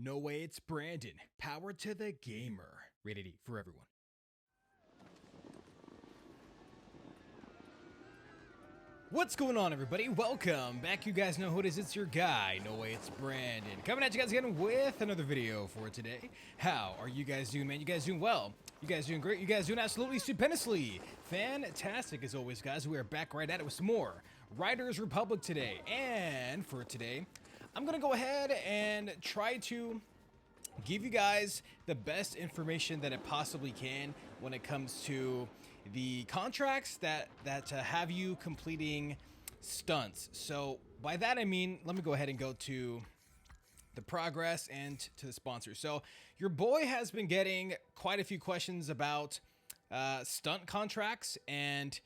No way, it's Brandon. Power to the gamer. Rated E for everyone. What's going on, everybody? Welcome back. You guys know who it is. It's your guy. No way, it's Brandon. Coming at you guys again with another video for today. How are you guys doing, man? You guys doing well? You guys doing great? You guys doing absolutely stupendously. Fantastic as always, guys. We are back right at it with some more Riders Republic today. And for today, I'm going to go ahead and try to give you guys the best information that it possibly can when it comes to the contracts that have you completing stunts. So by that I mean, let me go ahead and go to the progress and to the sponsors. So your boy has been getting quite a few questions about stunt contracts, and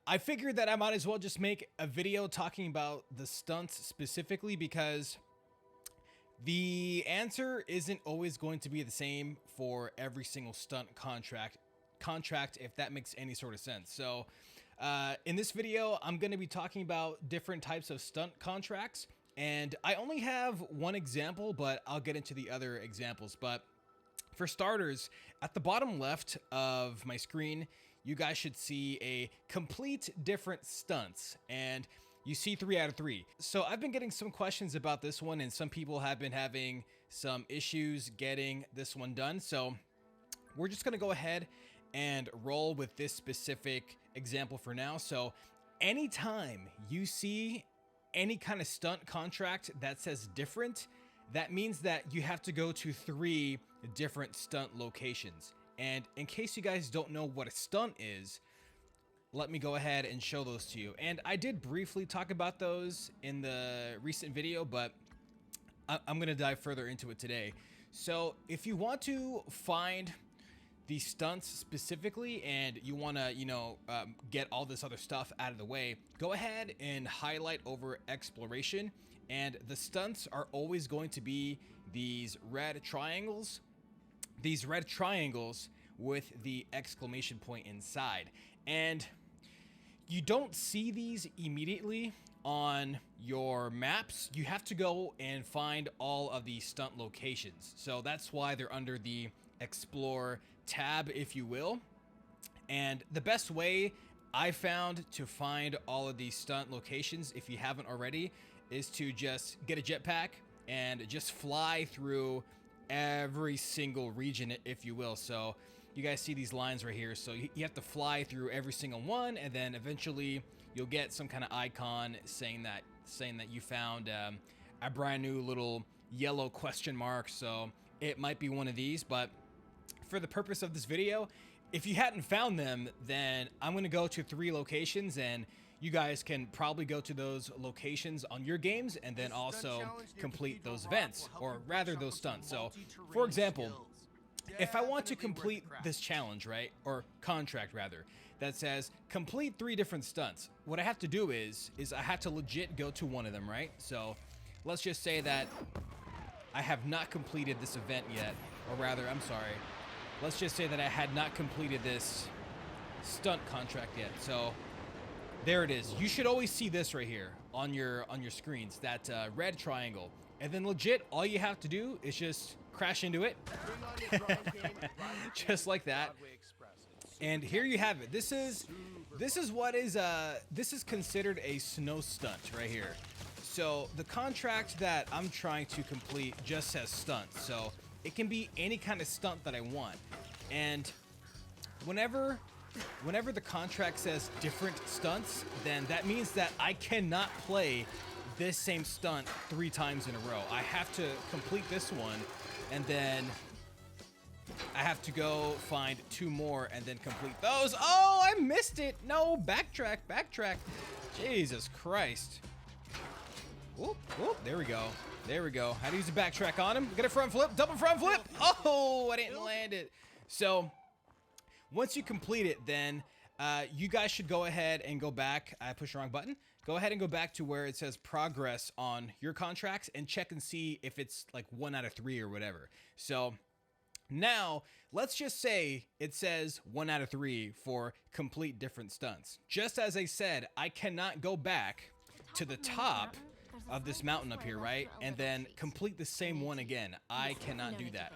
I figured that I might as well just make a video talking about the stunts specifically, because the answer isn't always going to be the same for every single stunt contract, if that makes any sort of sense. So in this video, I'm going to be talking about different types of stunt contracts, and I only have one example, but I'll get into the other examples. But for starters, at the bottom left of my screen, you guys should see a complete different stunts, and you see 3 out of 3. So I've been getting some questions about this one, and some people have been having some issues getting this one done. So we're just gonna go ahead and roll with this specific example for now. So anytime you see any kind of stunt contract that says different, that means that you have to go to 3 different stunt locations. And in case you guys don't know what a stunt is, let me go ahead and show those to you. And I did briefly talk about those in the recent video, but I'm going to dive further into it today. So if you want to find the stunts specifically, and you want to, get all this other stuff out of the way, go ahead and highlight over exploration. And the stunts are always going to be these red triangles. These red triangles with the exclamation point inside. And you don't see these immediately on your maps. You have to go and find all of the stunt locations. So that's why they're under the Explore tab, if you will. And the best way I found to find all of these stunt locations, if you haven't already, is to just get a jetpack and just fly through every single region, if you will. So you guys see these lines right here, so you have to fly through every single one, and then eventually you'll get some kind of icon saying that you found a brand new little yellow question mark. So it might be one of these, but for the purpose of this video, if you hadn't found them, then I'm going to go to 3 locations, and you guys can probably go to those locations on your games and then also complete those events, or rather those stunts. So for example, if I want to complete this challenge, right, or contract rather, that says complete 3 different stunts, what I have to do is I have to legit go to one of them, right? So let's just say that I have not completed this event yet, or rather, I'm sorry, let's just say that I had not completed this stunt contract yet. So there it is. You should always see this right here on your screens, that red triangle. And then legit, all you have to do is just crash into it. Just like that. And here you have it. This is what is this is considered a snow stunt right here. So the contract that I'm trying to complete just says stunt. So it can be any kind of stunt that I want. And whenever the contract says different stunts, then that means that I cannot play this same stunt 3 times in a row. I have to complete this one, and then I have to go find 2 more and then complete those. Oh, I missed it. No, backtrack. Jesus Christ. Whoop, whoop, there we go. There we go. How to use a backtrack on him. Get a front flip, double front flip. Oh, I didn't land it. So once you complete it, then you guys should go ahead and go back. I pushed the wrong button. Go ahead and go back to where it says progress on your contracts and check and see if it's like 1 out of 3 or whatever. So now let's just say it says 1 out of 3 for complete different stunts. Just as I said, I cannot go back to the top of this mountain up here, right? And then complete the same one again. I cannot do that.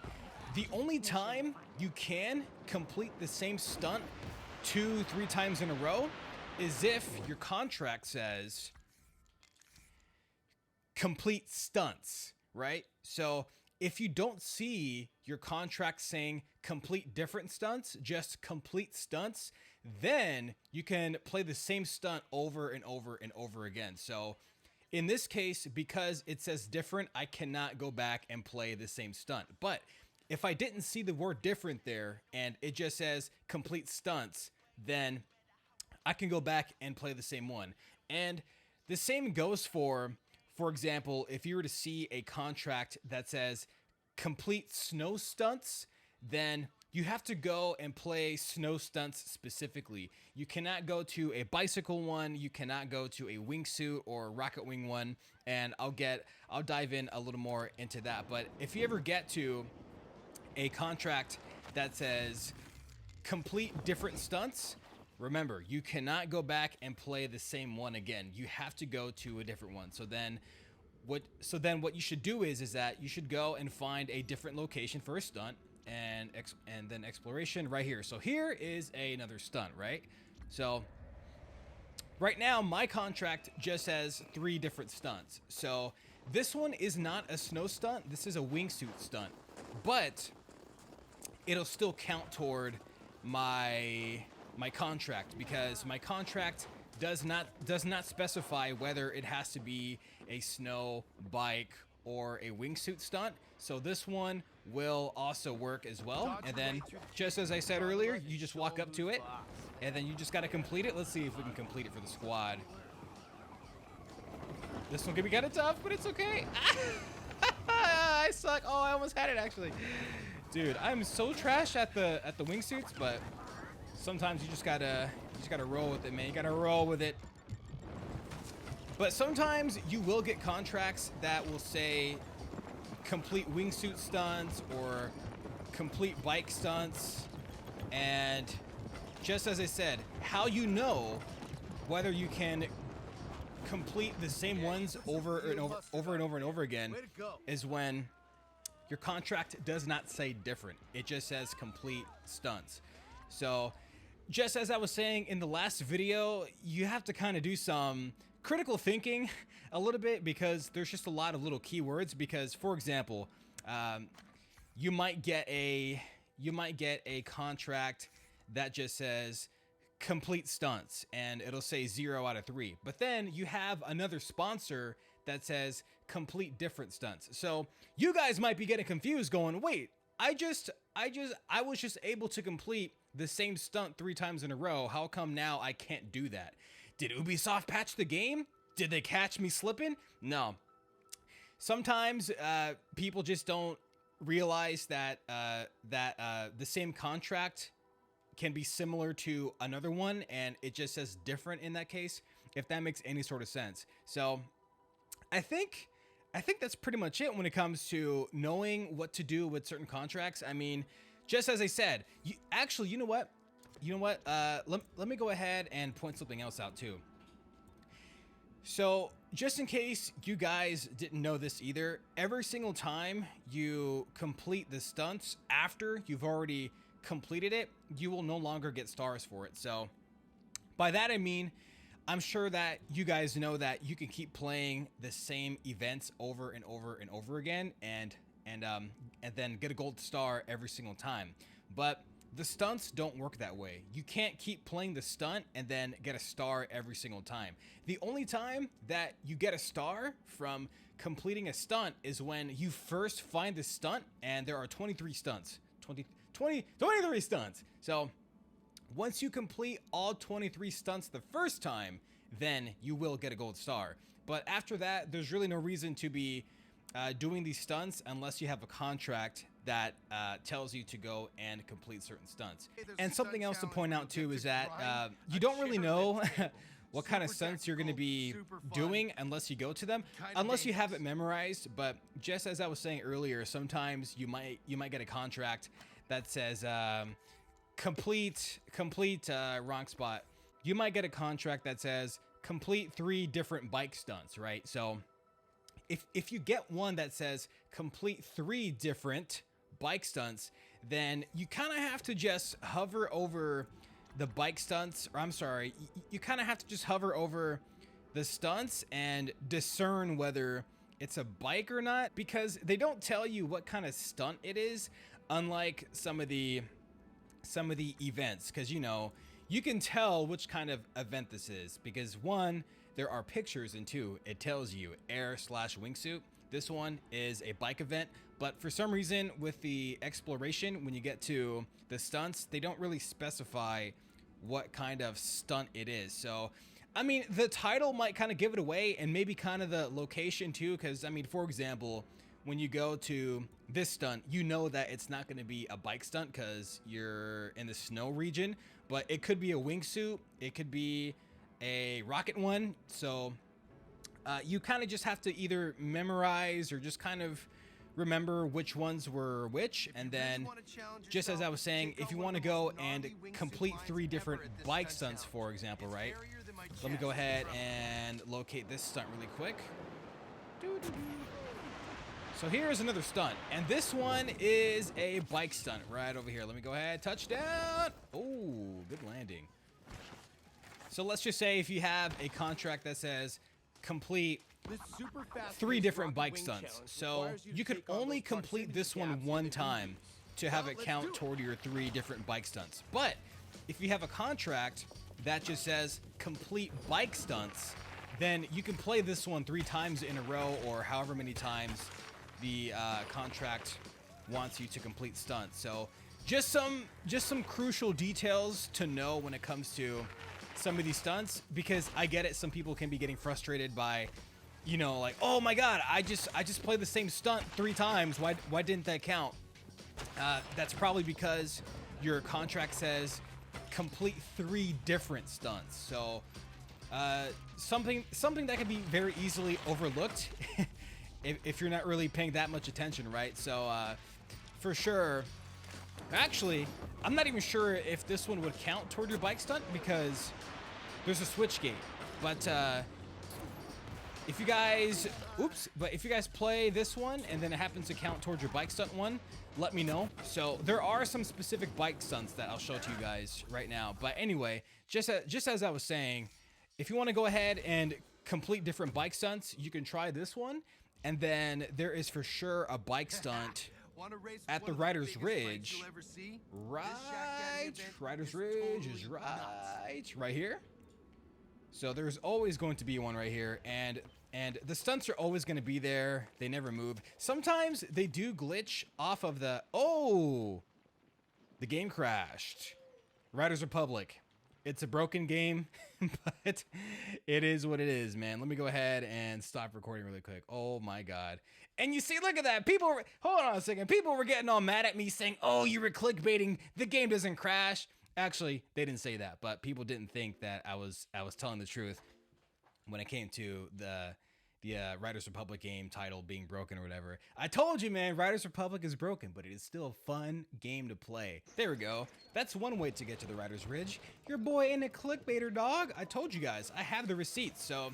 The only time you can complete the same stunt 2-3 times in a row is if your contract says complete stunts, right? So if you don't see your contract saying complete different stunts, just complete stunts, then you can play the same stunt over and over and over again. So in this case, because it says different, I cannot go back and play the same stunt. But if I didn't see the word different there and it just says complete stunts, then I can go back and play the same one. And the same goes for example, if you were to see a contract that says complete snow stunts, then you have to go and play snow stunts specifically. You cannot go to a bicycle one, you cannot go to a wingsuit or rocket wing one, and I'll dive in a little more into that. But if you ever get to a contract that says complete different stunts, remember, you cannot go back and play the same one again. You have to go to a different one. So then what you should do is that you should go and find a different location for a stunt, and then exploration right here. So here is another stunt, right? So right now my contract just has 3 different stunts. So this one is not a snow stunt. This is a wingsuit stunt, but it'll still count toward my contract, because my contract does not specify whether it has to be a snow, bike, or a wingsuit stunt. So this one will also work as well. And then, just as I said earlier, you just walk up to it, and then you just got to complete it. Let's see if we can complete it for the squad. This one could be kind of tough, but it's okay. I suck. Oh, I almost had it actually. Dude, I'm so trash at the wingsuits, but sometimes you just gotta roll with it, man. You gotta roll with it. But sometimes you will get contracts that will say complete wingsuit stunts or complete bike stunts. And just as I said, how you know whether you can complete the same ones over and over again is when your contract does not say different. It just says complete stunts. So just as I was saying in the last video, you have to kind of do some critical thinking a little bit, because there's just a lot of little keywords. Because for example, you might get a contract that just says complete stunts and it'll say 0 out of 3. But then you have another sponsor that says complete different stunts. So you guys might be getting confused going, wait, I was just able to complete the same stunt 3 times in a row. How come now I can't do that? Did Ubisoft patch the game? Did they catch me slipping? No. Sometimes people just don't realize that the same contract can be similar to another one, and it just says different in that case, if that makes any sort of sense. So I think that's pretty much it when it comes to knowing what to do with certain contracts. I mean, just as I said, you know what? Let me go ahead and point something else out too. So just in case you guys didn't know this either, every single time you complete the stunts after you've already completed it, you will no longer get stars for it. So by that I mean, I'm sure that you guys know that you can keep playing the same events over and over and over again, and then get a gold star every single time. But the stunts don't work that way. You can't keep playing the stunt and then get a star every single time. The only time that you get a star from completing a stunt is when you first find the stunt, and there are 23 stunts. 23 stunts. So once you complete all 23 stunts the first time, then you will get a gold star. But after that, there's really no reason to be doing these stunts unless you have a contract that tells you to go and complete certain stunts. And something else to point out too is that you don't really know what kind of stunts you're going to be doing unless you go to them, unless you have it memorized. But just as I was saying earlier, sometimes you might get a contract that says complete wrong spot. You might get a contract that says complete 3 different bike stunts, right? So if you get one that says complete 3 different bike stunts, then you kind of have to just hover over the bike stunts, or I'm sorry, you kind of have to just hover over the stunts and discern whether it's a bike or not, because they don't tell you what kind of stunt it is, unlike some of the events, because you know, you can tell which kind of event this is because 1, there are pictures, and 2, it tells you air/wingsuit. This one is a bike event, but for some reason with the exploration, when you get to the stunts, they don't really specify what kind of stunt it is. So, I mean, the title might kind of give it away, and maybe kind of the location too, because I mean, for example, when you go to this stunt, you know that it's not going to be a bike stunt because you're in the snow region, but it could be a wingsuit, it could be a rocket one. So you kind of just have to either memorize or just kind of remember which ones were which. And then, just as I was saying, if you want to go and complete 3 different bike stunts, for example, right? Let me go ahead and locate this stunt really quick. So here's another stunt, and this one is a bike stunt right over here. Let me go ahead, touchdown. Oh, good landing. So let's just say if you have a contract that says complete 3 different bike stunts. So you could only complete this one time to have it count toward your 3 different bike stunts. But if you have a contract that just says complete bike stunts, then you can play this one 3 times in a row, or however many times the contract wants you to complete stunts. So just some crucial details to know when it comes to some of these stunts, because I get it, some people can be getting frustrated by, you know, like, oh my god, I just played the same stunt 3 times, why didn't that count? That's probably because your contract says complete 3 different stunts. So something that can be very easily overlooked if you're not really paying that much attention, right? So for sure, actually, I'm not even sure if this one would count toward your bike stunt because there's a switch gate. But if you guys play this one and then it happens to count towards your bike stunt one, let me know. So there are some specific bike stunts that I'll show to you guys right now. But anyway, just as I was saying, if you want to go ahead and complete different bike stunts, you can try this one. And then there is for sure a bike stunt at the Writer's Ridge. Right, Writer's Ridge is right here. So there's always going to be one right here, and the stunts are always going to be there. They never move. Sometimes they do glitch off of the game crashed. Riders Republic. It's a broken game, but it is what it is, man. Let me go ahead and stop recording really quick. Oh my god. And you see, look at that. Hold on a second. People were getting all mad at me saying, oh, you were clickbaiting. The game doesn't crash. Actually, they didn't say that, but people didn't think that I was telling the truth when it came to the Riders Republic game title being broken or whatever. I told you, man, Riders Republic is broken, but it is still a fun game to play. There we go. That's one way to get to the Riders Ridge. Your boy ain't a clickbaiter, dog. I told you guys. I have the receipts. So,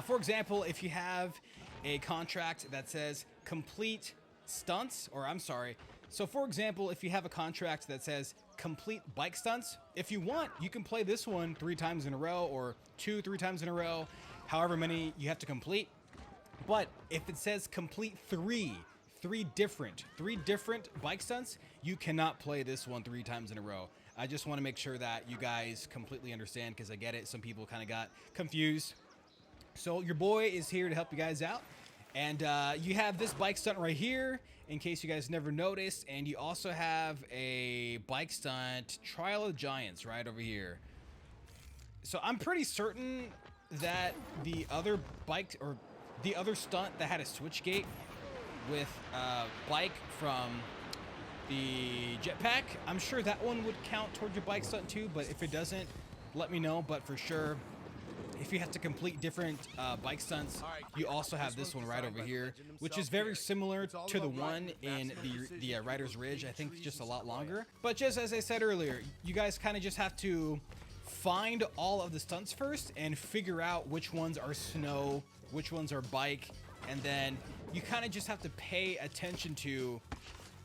for example, if you have a contract that says complete stunts, or I'm sorry. So, for example, if you have a contract that says complete bike stunts, if you want, you can play this one 3 times in a row, or 2-3 times in a row, however many you have to complete. But if it says complete 3 different bike stunts, you cannot play this one 3 times in a row. I just want to make sure that you guys completely understand, because I get it, some people kind of got confused. So your boy is here to help you guys out. And you have this bike stunt right here, in case you guys never noticed. And you also have a bike stunt, Trial of Giants, right over here. So I'm pretty certain that the other stunt that had a switch gate with bike from the jetpack, I'm sure that one would count towards your bike stunt too. But if it doesn't, let me know. But for sure, if you have to complete different bike stunts, you also have this one right over here, which is very similar to the one in the Riders Ridge. I think it's just a lot longer. But just as I said earlier, you guys kind of just have to find all of the stunts first and figure out which ones are snow, which ones are bike, and then you kind of just have to pay attention to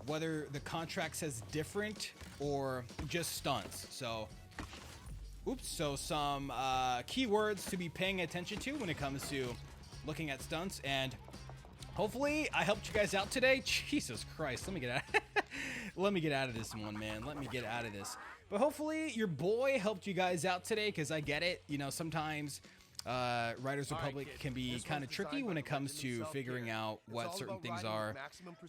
whether the contract says different or just stunts. So, oops. So some keywords to be paying attention to when it comes to looking at stunts, and hopefully I helped you guys out today. Jesus Christ, let me get out. Let me get out of this one, man. Let me get out of this. But hopefully your boy helped you guys out today, because I get it. You know, sometimes Riders Republic can be kind of tricky when it comes to figuring out what certain things are.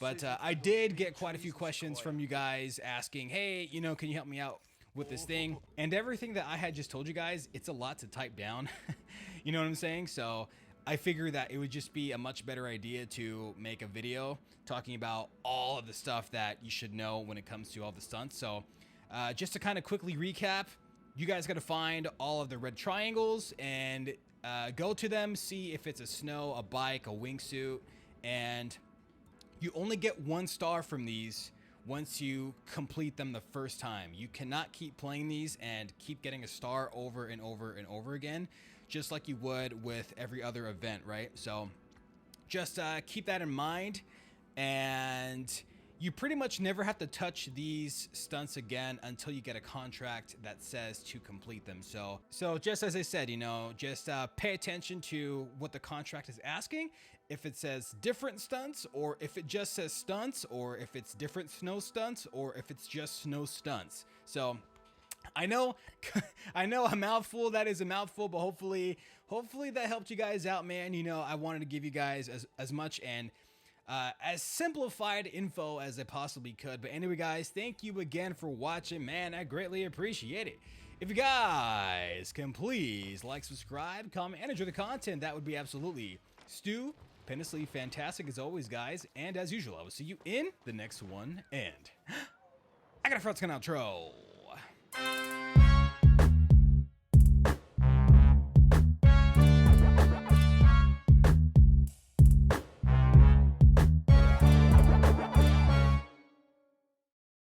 But I did get quite a few questions from you guys asking, hey, you know, can you help me out with this thing? And everything that I had just told you guys, it's a lot to type down. You know what I'm saying? So I figured that it would just be a much better idea to make a video talking about all of the stuff that you should know when it comes to all the stunts. So just to kind of quickly recap, you guys got to find all of the red triangles and go to them, see if it's a snow, a bike, a wingsuit, and you only get 1 star from these once you complete them the first time. You cannot keep playing these and keep getting a star over and over and over again, just like you would with every other event, right? So just keep that in mind, and you pretty much never have to touch these stunts again until you get a contract that says to complete them. So just as I said, you know, just pay attention to what the contract is asking. If it says different stunts, or if it just says stunts, or if it's different snow stunts, or if it's just snow stunts. So I know a mouthful, that is a mouthful, but hopefully that helped you guys out, man. You know, I wanted to give you guys as much and as simplified info as I possibly could. But anyway, guys, thank you again for watching, man. I greatly appreciate it. If you guys can please like, subscribe, comment, and enjoy the content, that would be absolutely stupendously fantastic as always, guys. And as usual, I will see you in the next one. And I got a front scan outro.